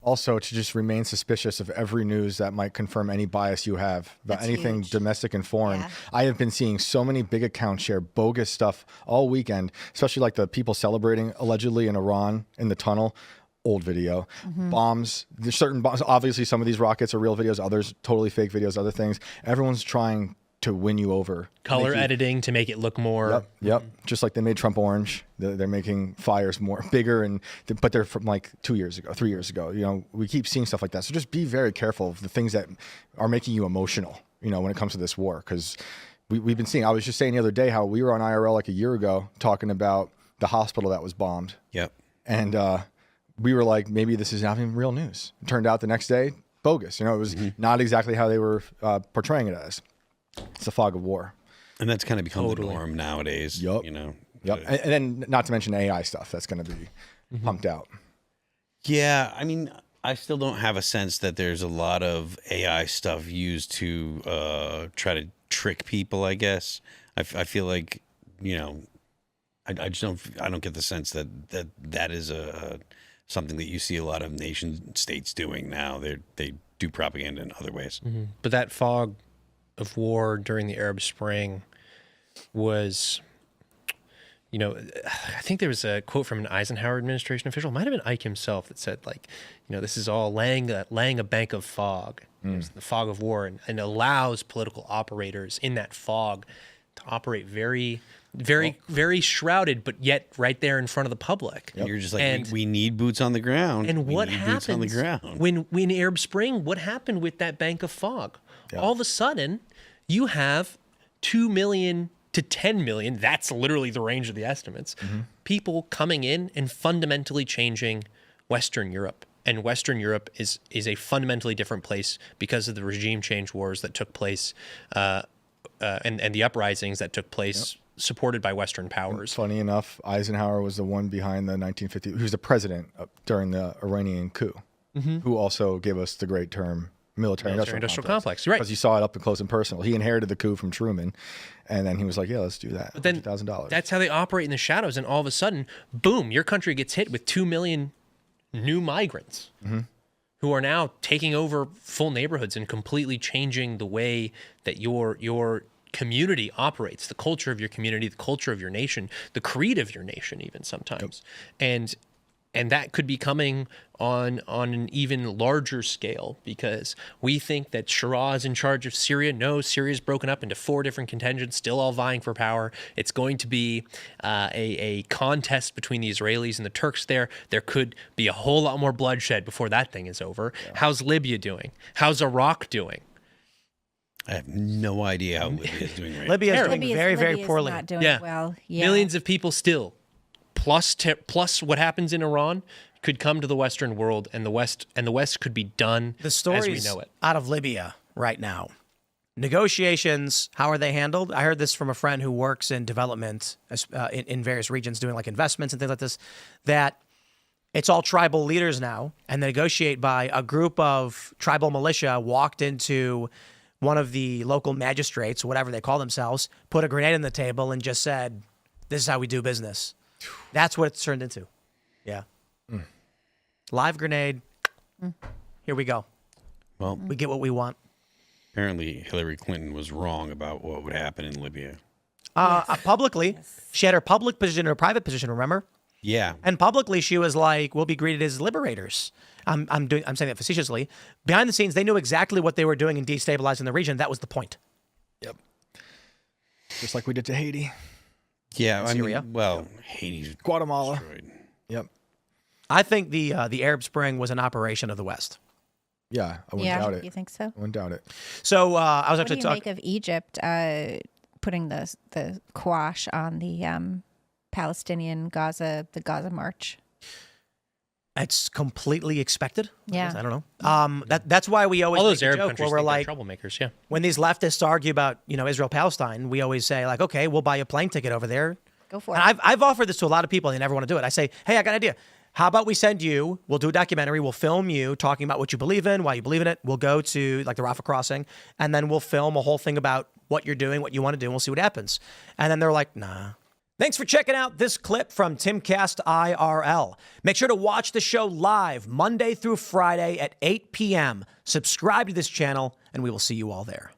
Also, to just remain suspicious of every news that might confirm any bias you have about anything huge. domestic and foreign. Yeah. I have been seeing so many big accounts share bogus stuff all weekend, especially like the people celebrating allegedly in Iran in the tunnel. Old video. Bombs. There's certain bombs. Obviously, some of these rockets are real videos, others totally fake videos, other things. Everyone's trying to win you over. Color editing to make it look more. Yep. Just like they made Trump orange, they're making fires more bigger, but they're from like 2 years ago, 3 years ago. You know, we keep seeing stuff like that. So just be very careful of the things that are making you emotional. You know, when it comes to this war, because we've been seeing. I was just saying the other day how we were on IRL like a year ago talking about the hospital that was bombed. Yep. And we were like, maybe this is not even real news. It turned out the next day, bogus. You know, it was not exactly how they were portraying it as. It's a fog of war. And that's kind of become the norm nowadays. Yep. You know. Yep. And then not to mention AI stuff that's going to be pumped out. Yeah. I mean, I still don't have a sense that there's a lot of AI stuff used to try to trick people, I guess. I feel like, you know, I don't get the sense that is something that you see a lot of nation states doing now. They do propaganda in other ways. But that fog of war during the Arab Spring was, you know, I think there was a quote from an Eisenhower administration official, might have been Ike himself, that said, like, you know, this is all laying a bank of fog, the fog of war, and allows political operators in that fog to operate very shrouded, but yet right there in front of the public. And you're just like, we need boots on the ground. And what happens boots on the ground. when Arab Spring? What happened with that bank of fog? Yeah. All of a sudden, you have 2 million to 10 million. That's literally the range of the estimates. People coming in and fundamentally changing Western Europe. And Western Europe is a fundamentally different place because of the regime change wars that took place, and the uprisings that took place. Supported by Western powers. Funny enough, Eisenhower was the one behind the 1950. He was the president during the Iranian coup, who also gave us the great term military-industrial complex. Right? Because you saw it up close and personal. He inherited the coup from Truman, and then he was like, "Yeah, let's do that." But then $1,000. That's how they operate in the shadows, and all of a sudden, boom! Your country gets hit with 2 million new migrants who are now taking over full neighborhoods and completely changing the way that your community operates, the culture of your community, the culture of your nation, the creed of your nation, even sometimes. And that could be coming on an even larger scale, because we think that Shura is in charge of Syria. No, Syria is broken up into 4 different contingents, still all vying for power. It's going to be a contest between the Israelis and the Turks there. There could be a whole lot more bloodshed before that thing is over. Yeah. How's Libya doing? How's Iraq doing? I have no idea how Libya is doing right now. Libya is doing very, very poorly. Not doing well. Yeah. Millions of people still, plus what happens in Iran, could come to the Western world, and the West could be done as we know it. Out of Libya right now. Negotiations, how are they handled? I heard this from a friend who works in development in various regions, doing like investments and things like this, that it's all tribal leaders now, and they negotiate by a group of tribal militia walked into one of the local magistrates, whatever they call themselves, put a grenade on the table and just said, "This is how we do business." That's what it's turned into. Yeah. Live grenade. Here we go. Well, we get what we want. Apparently, Hillary Clinton was wrong about what would happen in Libya. Publicly, she had her public position and her private position, remember? Yeah. And publicly, she was like, "We'll be greeted as liberators." I'm saying that facetiously. Behind the scenes, they knew exactly what they were doing in destabilizing the region. That was the point. Yep. Just like we did to Haiti. Yeah, Syria. Haiti's Guatemala. destroyed. Yep. I think the Arab Spring was an operation of the West. Yeah, I wouldn't doubt it. You think so? I wouldn't doubt it. So I was What actually do you make of Egypt putting the quash on the Palestinian Gaza march? It's completely expected. Yeah. I don't know. That's why we always all those make a Arab joke countries where we're think they're like troublemakers. Yeah. When these leftists argue about Israel Palestine, we always say like, okay, we'll buy you a plane ticket over there. Go for it. I've offered this to a lot of people and they never want to do it. I say, hey, I got an idea. How about we send you, we'll do a documentary, we'll film you talking about what you believe in, why you believe in it. We'll go to like the Rafah crossing, and then we'll film a whole thing about what you're doing, what you want to do, and we'll see what happens. And then they're like, nah. Thanks for checking out this clip from Timcast IRL. Make sure to watch the show live Monday through Friday at 8 p.m. Subscribe to this channel, and we will see you all there.